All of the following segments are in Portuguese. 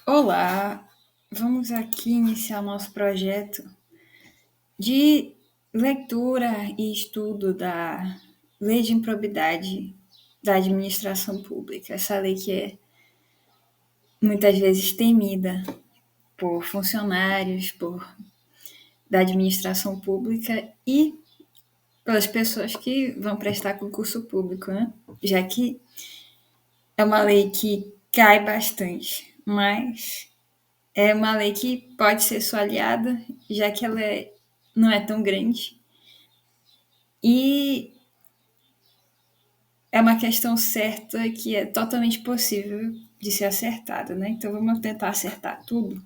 Olá, vamos aqui iniciar nosso projeto de leitura e estudo da Lei de Improbidade da Administração Pública. Essa lei que é muitas vezes temida por funcionários, da administração pública e pelas pessoas que vão prestar concurso público, né? Já que é uma lei que cai bastante, mas é uma lei que pode ser sua aliada, já que não é tão grande. E é uma questão certa que é totalmente possível de ser acertada, né? Então vamos tentar acertar tudo.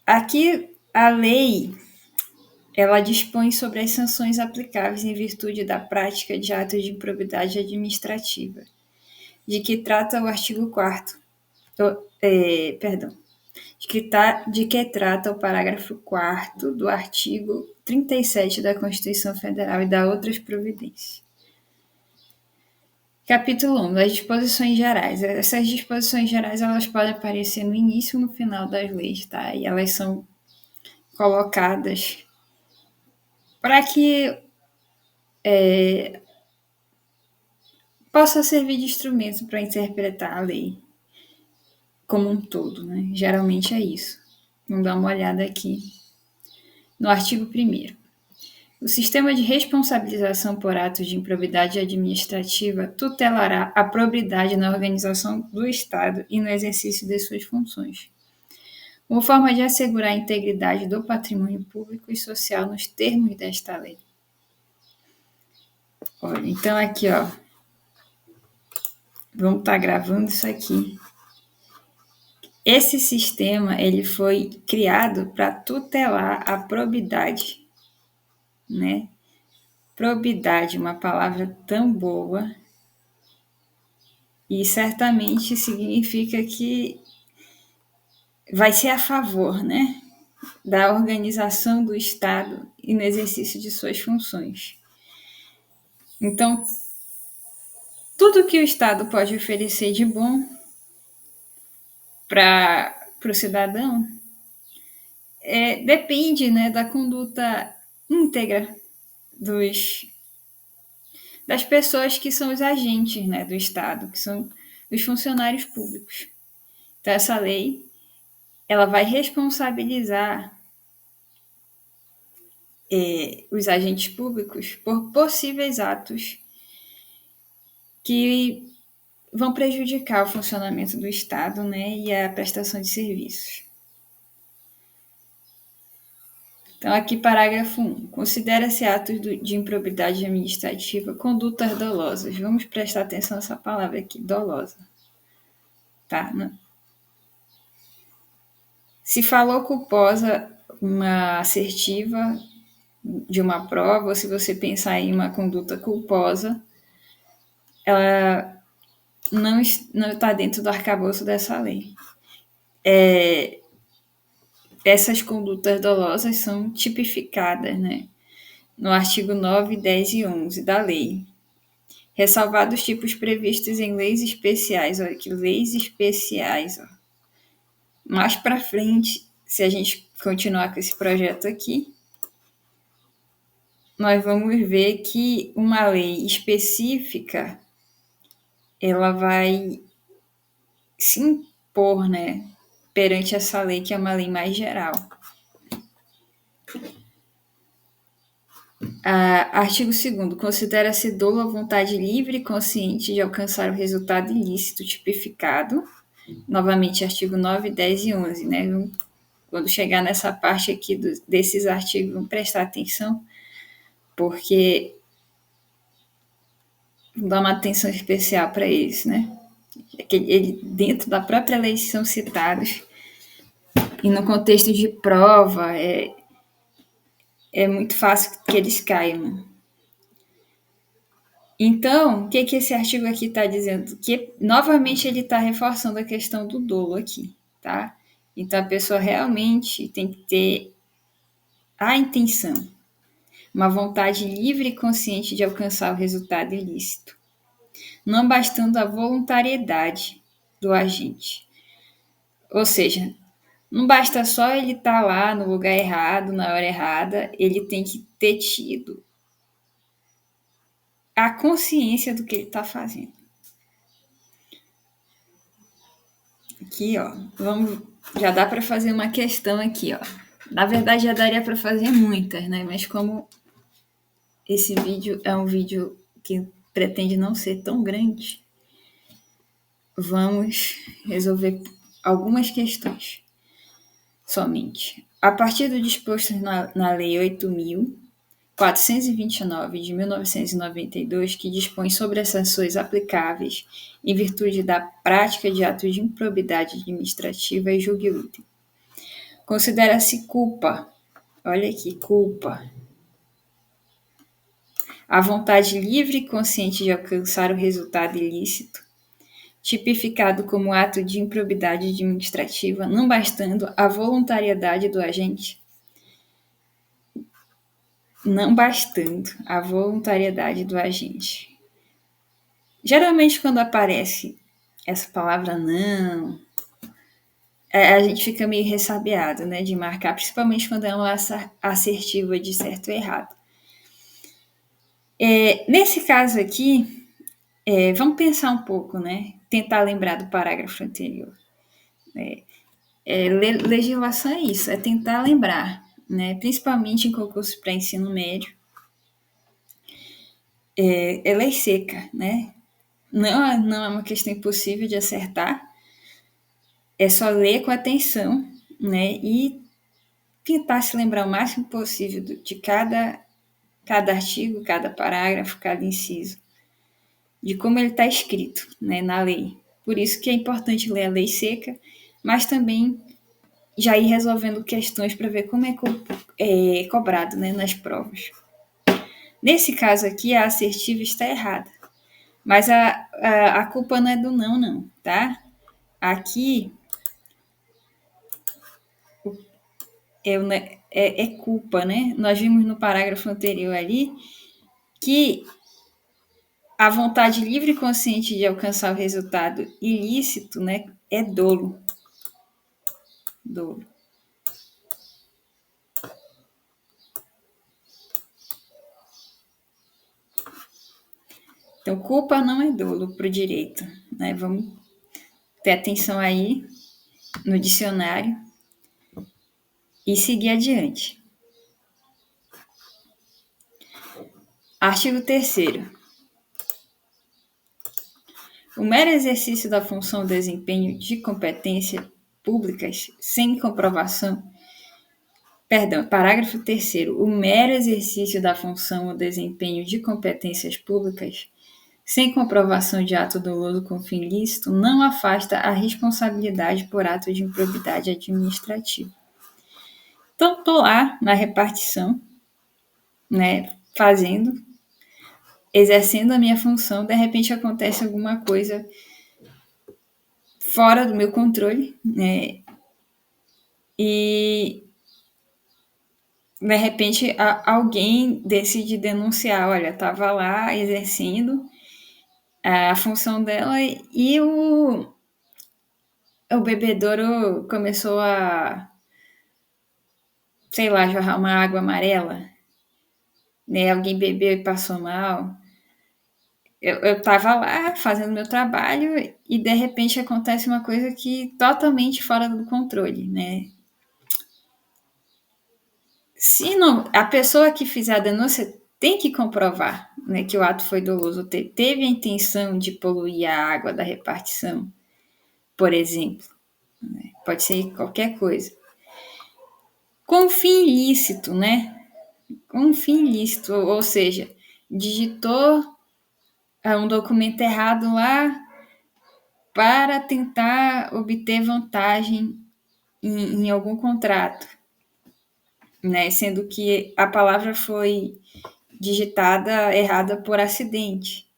Aqui a lei ela dispõe sobre as sanções aplicáveis em virtude da prática de atos de improbidade administrativa, de que trata o artigo 4º, de que trata o parágrafo 4º do artigo 37 da Constituição Federal e da outras providências. Capítulo 1, das disposições gerais. Essas disposições gerais elas podem aparecer no início e no final das leis, tá? E elas são colocadas para que possa servir de instrumento para interpretar a lei como um todo, né? Geralmente é isso. Vamos dar uma olhada aqui no artigo 1º. O sistema de responsabilização por atos de improbidade administrativa tutelará a probidade na organização do Estado e no exercício de suas funções, como forma de assegurar a integridade do patrimônio público e social nos termos desta lei. Olha, então aqui, ó, vamos estar gravando isso aqui. Esse sistema ele foi criado para tutelar a probidade, né? Probidade, uma palavra tão boa, e certamente significa que vai ser a favor, né, da organização do Estado e no exercício de suas funções. Então, tudo que o Estado pode oferecer de bom para o cidadão depende, né, da conduta íntegra das pessoas que são os agentes, né, do Estado, que são os funcionários públicos. Então, essa lei ela vai responsabilizar os agentes públicos por possíveis atos que vão prejudicar o funcionamento do Estado, né, e a prestação de serviços. Então, aqui, parágrafo 1. Considera-se atos de improbidade administrativa condutas dolosas. Vamos prestar atenção nessa palavra aqui, dolosa. Tá? Se falou culposa uma assertiva de uma prova, ou se você pensar em uma conduta culposa, ela não está dentro do arcabouço dessa lei. Essas condutas dolosas são tipificadas, né, no artigo 9, 10 e 11 da lei, ressalvados os tipos previstos em leis especiais. Olha que leis especiais. Ó. Mais para frente, se a gente continuar com esse projeto aqui, nós vamos ver que uma lei específica ela vai se impor, né, perante essa lei que é uma lei mais geral. Artigo 2º. Considera-se dolo a vontade livre e consciente de alcançar o resultado ilícito tipificado. Novamente, artigo 9, 10 e 11. Né? Quando chegar nessa parte aqui desses artigos, vamos prestar atenção, porque vamos dar uma atenção especial para eles. Né? Dentro da própria lei são citados, e no contexto de prova, é muito fácil que eles caiam. Né? Então, o que esse artigo aqui está dizendo? Que, novamente, ele está reforçando a questão do dolo aqui, tá? Então, a pessoa realmente tem que ter a intenção, uma vontade livre e consciente de alcançar o resultado ilícito, não bastando a voluntariedade. do agente. Ou seja, não basta só ele estar lá no lugar errado, na hora errada, ele tem que ter tido a consciência do que ele está fazendo. Aqui, ó, já dá para fazer uma questão aqui, ó. Na verdade, já daria para fazer muitas, né? Mas como esse vídeo é um vídeo que pretende não ser tão grande, vamos resolver algumas questões somente. A partir do disposto na Lei 8.429 de 1992, que dispõe sobre as sanções aplicáveis em virtude da prática de atos de improbidade administrativa e julgue útil. Considera-se culpa, olha aqui, culpa, a vontade livre e consciente de alcançar o resultado ilícito, tipificado como ato de improbidade administrativa, não bastando a voluntariedade do agente. Não bastando a voluntariedade do agente. Geralmente, quando aparece essa palavra não, a gente fica meio ressabiado, né, de marcar, principalmente quando é uma assertiva de certo ou errado. Nesse caso aqui, vamos pensar um pouco, né? Tentar lembrar do parágrafo anterior. Legislação é isso, é tentar lembrar, né? Principalmente em concurso para ensino médio. É lei seca, né? Não é uma questão impossível de acertar. É só ler com atenção, né? E tentar se lembrar o máximo possível de cada artigo, cada parágrafo, cada inciso, de como ele está escrito, né, na lei. Por isso que é importante ler a lei seca, mas também já ir resolvendo questões para ver como é cobrado, né, nas provas. Nesse caso aqui, a assertiva está errada, mas a culpa não é do não, tá? Aqui é culpa, né? Nós vimos no parágrafo anterior ali que a vontade livre e consciente de alcançar o resultado ilícito, né, é dolo. Dolo. Então, culpa não é dolo para o direito, né? Vamos ter atenção aí no dicionário e seguir adiante. Artigo 3º. O mero exercício da função ou desempenho de competências públicas sem comprovação. Parágrafo 3º. O mero exercício da função ou desempenho de competências públicas sem comprovação de ato doloso com fim lícito não afasta a responsabilidade por ato de improbidade administrativa. Então, estou lá na repartição, né, exercendo a minha função, de repente acontece alguma coisa fora do meu controle, né, e de repente alguém decide denunciar, olha, estava lá exercendo a função dela e o bebedouro começou a, sei lá, jorrar uma água amarela, né, alguém bebeu e passou mal. Eu estava lá fazendo meu trabalho e de repente acontece uma coisa que totalmente fora do controle, né? Se não, a pessoa que fizer a denúncia tem que comprovar, né, que o ato foi doloso, teve a intenção de poluir a água da repartição, por exemplo, né? Pode ser qualquer coisa. Com fim ilícito, né? Com fim ilícito, ou seja, digitou um documento errado lá para tentar obter vantagem em algum contrato, né? Sendo que a palavra foi digitada errada por acidente,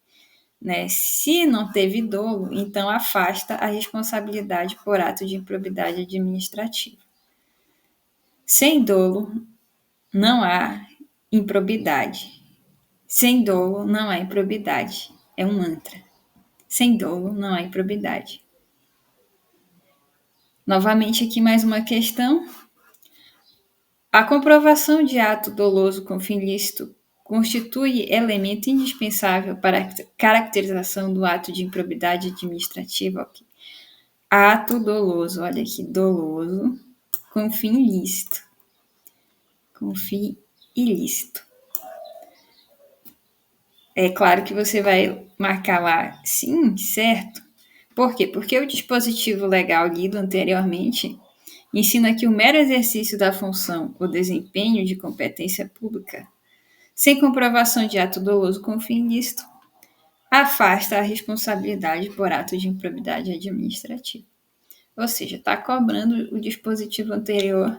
né? Se não teve dolo, então afasta a responsabilidade por ato de improbidade administrativa. Sem dolo, não há improbidade. Sem dolo, não há improbidade. É um mantra. Sem dolo, não há improbidade. Novamente aqui mais uma questão. A comprovação de ato doloso com fim lícito constitui elemento indispensável para a caracterização do ato de improbidade administrativa. Okay. Ato doloso, olha aqui, doloso com fim lícito. Com fim ilícito. É claro que você vai marcar lá sim, certo? Por quê? Porque o dispositivo legal lido anteriormente ensina que o mero exercício da função ou desempenho de competência pública, sem comprovação de ato doloso com fim ilícito, afasta a responsabilidade por ato de improbidade administrativa. Ou seja, está cobrando o dispositivo anterior,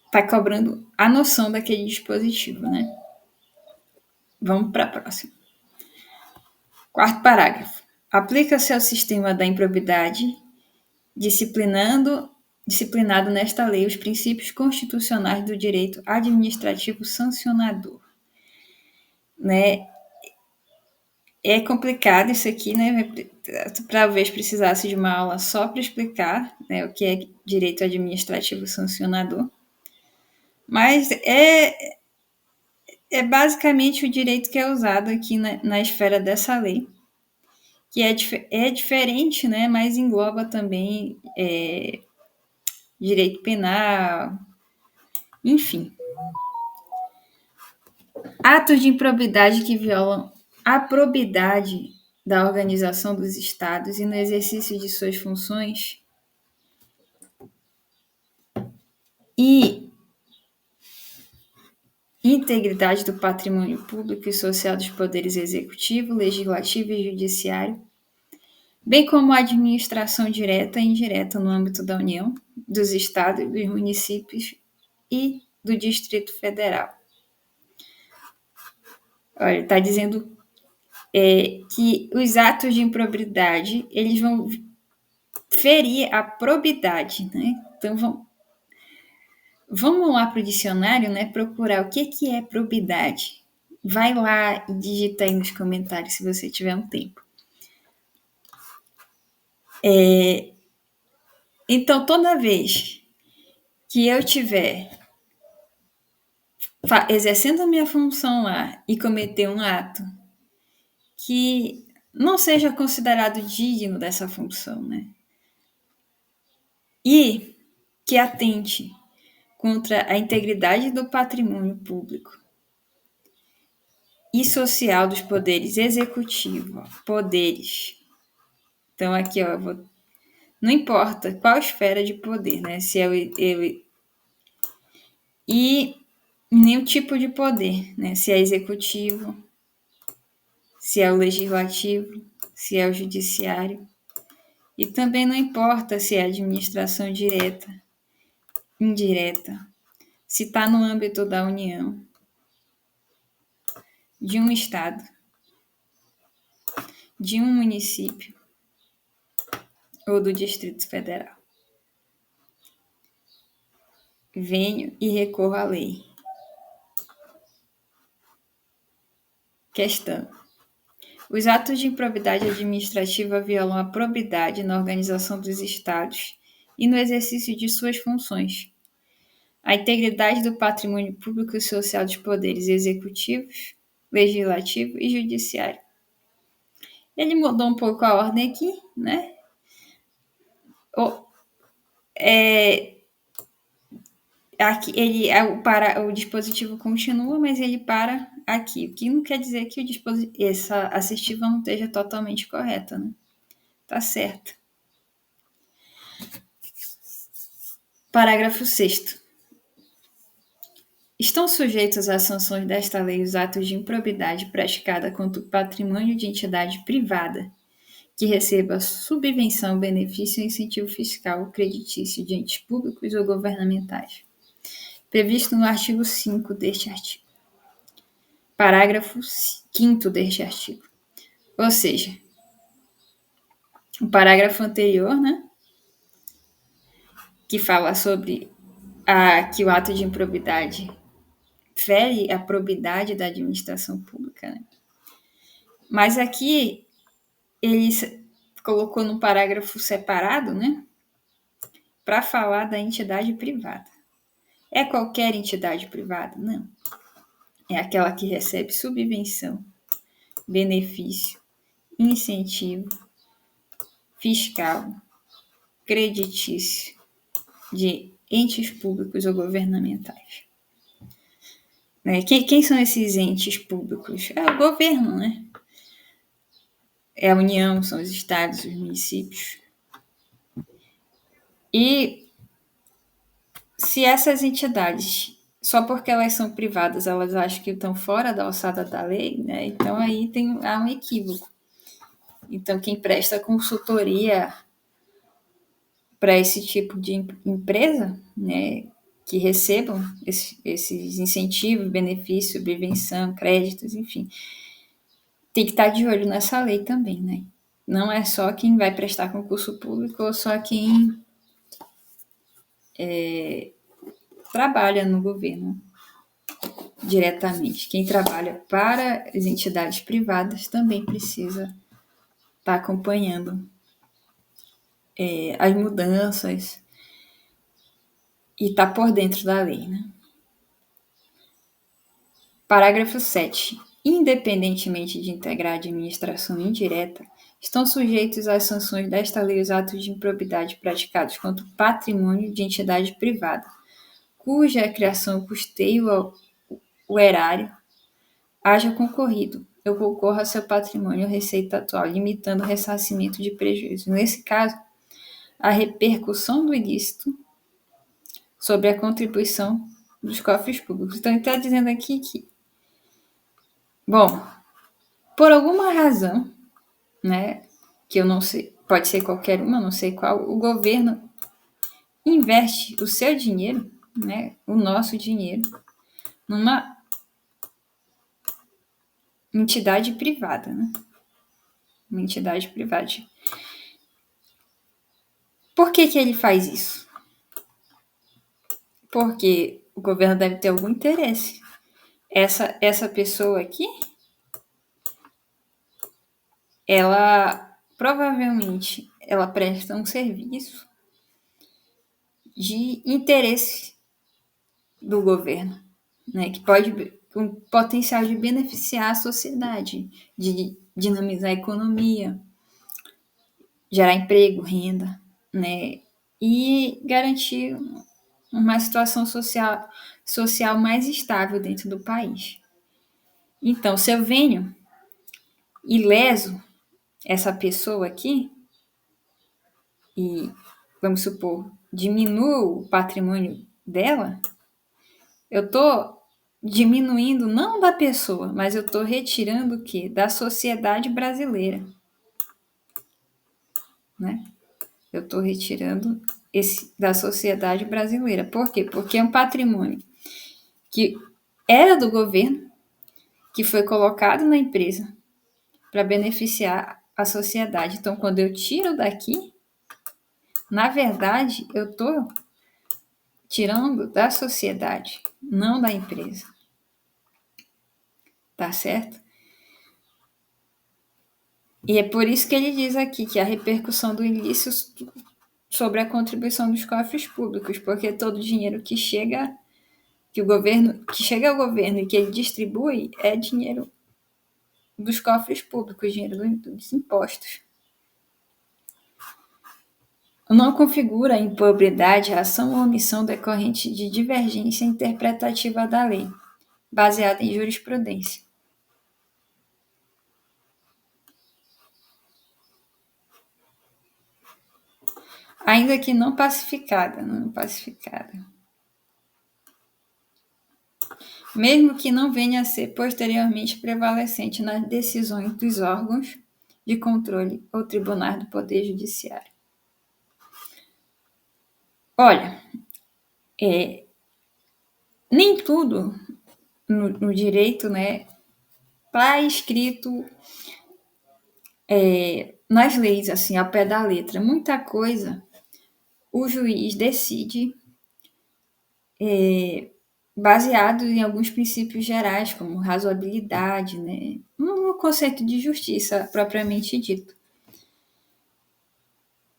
está cobrando a noção daquele dispositivo, né? Vamos para a próxima. Quarto parágrafo. Aplica-se ao sistema da improbidade, disciplinado nesta lei os princípios constitucionais do direito administrativo sancionador. Né? É complicado isso aqui, né? Talvez precisasse de uma aula só para explicar, né, o que é direito administrativo sancionador. Mas é basicamente o direito que é usado aqui na esfera dessa lei, que é diferente, né, mas engloba também direito penal, enfim. Atos de improbidade que violam a probidade da organização dos estados e no exercício de suas funções e integridade do patrimônio público e social dos poderes executivo, legislativo e judiciário, bem como a administração direta e indireta no âmbito da União, dos estados, dos municípios e do Distrito Federal. Olha, está dizendo que os atos de improbidade, eles vão ferir a probidade, né? Então, vamos lá para o dicionário, né? Procurar o que é probidade. Vai lá e digita aí nos comentários se você tiver um tempo. Então, toda vez que eu tiver exercendo a minha função lá e cometer um ato que não seja considerado digno dessa função, né? E que atente contra a integridade do patrimônio público e social dos poderes executivo, poderes. Então, aqui, ó, não importa qual esfera de poder, né? Se é e nem o tipo de poder, né? Se é executivo, se é o legislativo, se é o judiciário. E também não importa se é administração direta, indireta, se está no âmbito da União, de um estado, de um município ou do Distrito Federal. Venho e recorro à lei. Questão. Os atos de improbidade administrativa violam a probidade na organização dos estados e no exercício de suas funções, a integridade do patrimônio público e social dos poderes executivos, legislativo e judiciário. Ele mudou um pouco a ordem aqui, né? Aqui o dispositivo continua, mas ele para aqui, o que não quer dizer que essa assertiva não esteja totalmente correta, né? Tá certo. Parágrafo 6º. Estão sujeitos às sanções desta lei os atos de improbidade praticada contra o patrimônio de entidade privada que receba subvenção, benefício ou incentivo fiscal ou creditício de entes públicos ou governamentais, previsto no artigo 5 deste artigo. Parágrafo 5º deste artigo. Ou seja, o parágrafo anterior, né, que fala sobre que o ato de improbidade fere a probidade da administração pública, né? Mas aqui ele colocou num parágrafo separado, né, para falar da entidade privada. É qualquer entidade privada? Não. É aquela que recebe subvenção, benefício, incentivo fiscal, creditício de entes públicos ou governamentais. Quem são esses entes públicos? É o governo, né? É a União, são os estados, os municípios. E se essas entidades, só porque elas são privadas, elas acham que estão fora da alçada da lei, né? Então aí há um equívoco. Então quem presta consultoria para esse tipo de empresa, né, que recebam esses incentivos, benefícios, subvenção, créditos, enfim, tem que estar de olho nessa lei também, né? Não é só quem vai prestar concurso público ou só quem trabalha no governo diretamente. Quem trabalha para as entidades privadas também precisa estar acompanhando as mudanças e estar por dentro da lei, né? Parágrafo 7. Independentemente de integrar a administração indireta, estão sujeitos às sanções desta lei os atos de improbidade praticados contra o patrimônio de entidade privada, cuja criação custeio o erário haja concorrido, eu concorro a seu patrimônio ou receita atual, limitando o ressarcimento de prejuízo. Nesse caso, a repercussão do ilícito sobre a contribuição dos cofres públicos. Então, ele está dizendo aqui que, bom, por alguma razão, né, que eu não sei, pode ser qualquer uma, não sei qual, o governo investe o seu dinheiro, né, o nosso dinheiro, numa entidade privada, né? Uma entidade privada. Por que ele faz isso? Porque o governo deve ter algum interesse. Essa pessoa aqui, ela provavelmente ela presta um serviço de interesse do governo, né, que pode com potencial de beneficiar a sociedade, de dinamizar a economia, gerar emprego, renda, né, e garantir uma situação social mais estável dentro do país. Então, se eu venho e leso essa pessoa aqui, e, vamos supor, diminuo o patrimônio dela, eu estou diminuindo não da pessoa, mas eu estou retirando o quê? Da sociedade brasileira. Né? Eu estou retirando da sociedade brasileira. Por quê? Porque é um patrimônio que era do governo, que foi colocado na empresa para beneficiar a sociedade. Então, quando eu tiro daqui, na verdade, eu estou tirando da sociedade, não da empresa. Tá certo? E é por isso que ele diz aqui que a repercussão do ilícito sobre a contribuição dos cofres públicos, porque todo o dinheiro que chega ao governo e que ele distribui é dinheiro dos cofres públicos, dinheiro dos impostos. Não configura a improbidade a ação ou omissão decorrente de divergência interpretativa da lei, baseada em jurisprudência. Ainda que não pacificada. Mesmo que não venha a ser posteriormente prevalecente nas decisões dos órgãos de controle ou tribunais do Poder Judiciário. Olha, nem tudo no direito, né, está escrito nas leis, assim, ao pé da letra. Muita coisa o juiz decide baseado em alguns princípios gerais, como razoabilidade, né, no conceito de justiça propriamente dito.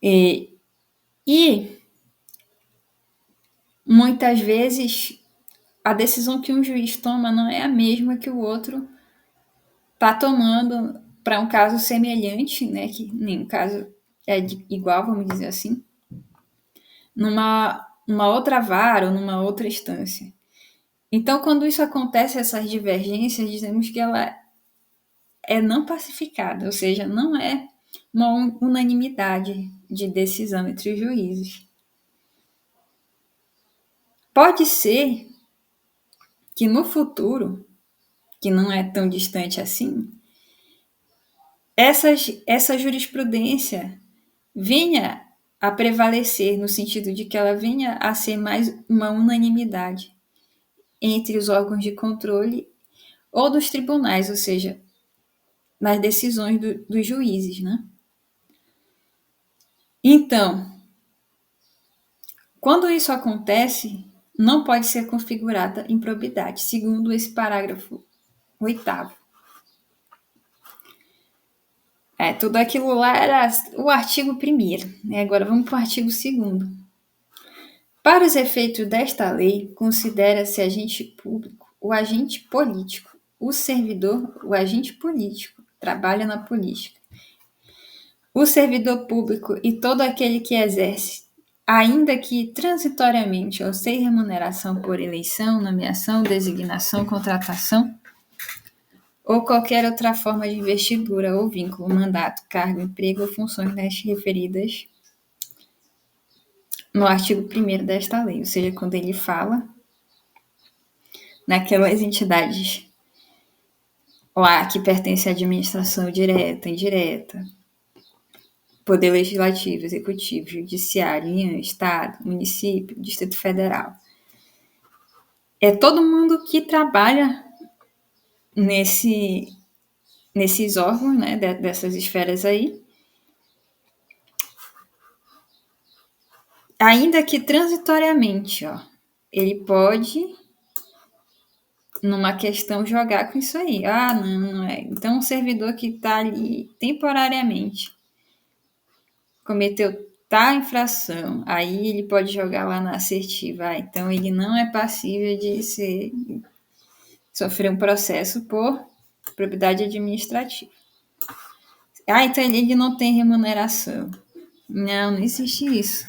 E muitas vezes a decisão que um juiz toma não é a mesma que o outro está tomando para um caso semelhante, né, que nenhum caso é igual, vamos dizer assim, numa outra vara ou numa outra instância. Então, quando isso acontece, essas divergências, dizemos que ela é não pacificada, ou seja, não é uma unanimidade de decisão entre os juízes. Pode ser que no futuro, que não é tão distante assim, essa jurisprudência venha a prevalecer, no sentido de que ela venha a ser mais uma unanimidade entre os órgãos de controle ou dos tribunais, ou seja, nas decisões dos juízes, né? Então, quando isso acontece, não pode ser configurada improbidade, segundo esse parágrafo 8º. Tudo aquilo lá era o artigo 1º, né? Agora vamos para o artigo 2º. Para os efeitos desta lei, considera-se agente público o agente político, o servidor, o agente político, trabalha na política, o servidor público e todo aquele que exerce, ainda que transitoriamente ou sem remuneração por eleição, nomeação, designação, contratação ou qualquer outra forma de investidura ou vínculo, mandato, cargo, emprego ou funções das referidas no artigo 1º desta lei, ou seja, quando ele fala naquelas entidades lá que pertencem à administração direta, indireta, poder legislativo, executivo, judiciário, União, Estado, município, Distrito Federal. É todo mundo que trabalha nesses órgãos, né, dessas esferas aí, ainda que transitoriamente, ele pode, numa questão, jogar com isso aí. Não é. Então, um servidor que está ali temporariamente cometeu tal infração, aí ele pode jogar lá na assertiva. Então, ele não é passível de sofrer um processo por propriedade administrativa. Então ele não tem remuneração. Não existe isso.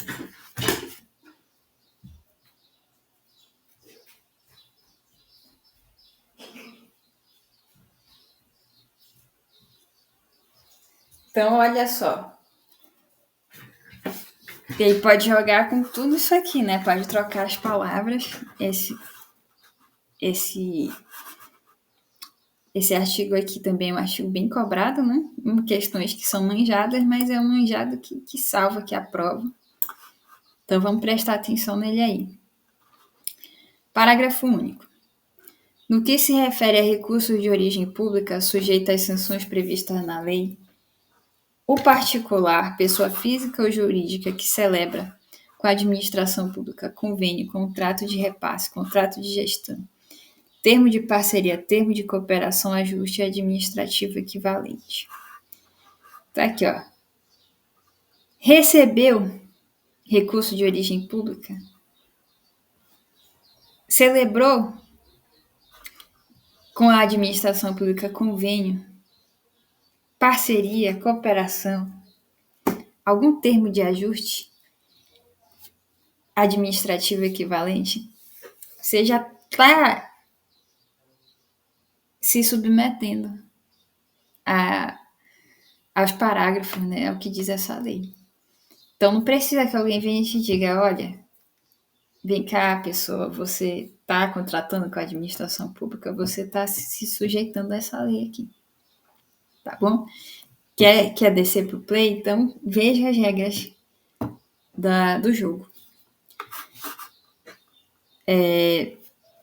Então, olha só. Ele pode jogar com tudo isso aqui, né? Pode trocar as palavras. Esse artigo aqui também é um artigo bem cobrado, né? Questões que são manjadas, mas é um manjado que salva, que aprova. Então, vamos prestar atenção nele aí. Parágrafo único. No que se refere a recursos de origem pública sujeitos às sanções previstas na lei, o particular, pessoa física ou jurídica que celebra com a administração pública convênio, contrato de repasse, contrato de gestão, termo de parceria, termo de cooperação, ajuste administrativo equivalente. Tá aqui, recebeu recurso de origem pública, celebrou com a administração pública convênio, parceria, cooperação, algum termo de ajuste administrativo equivalente, você já está se submetendo aos parágrafos, né, ao que diz essa lei. Então, não precisa que alguém venha e te diga, olha, vem cá, pessoa, você está contratando com a administração pública, você está se sujeitando a essa lei aqui. Tá bom? Quer descer pro play? Então, veja as regras do jogo.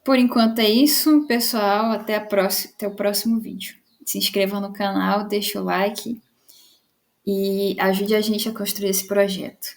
Por enquanto é isso, pessoal. Até o próximo vídeo. Se inscreva no canal, deixa o like e ajude a gente a construir esse projeto.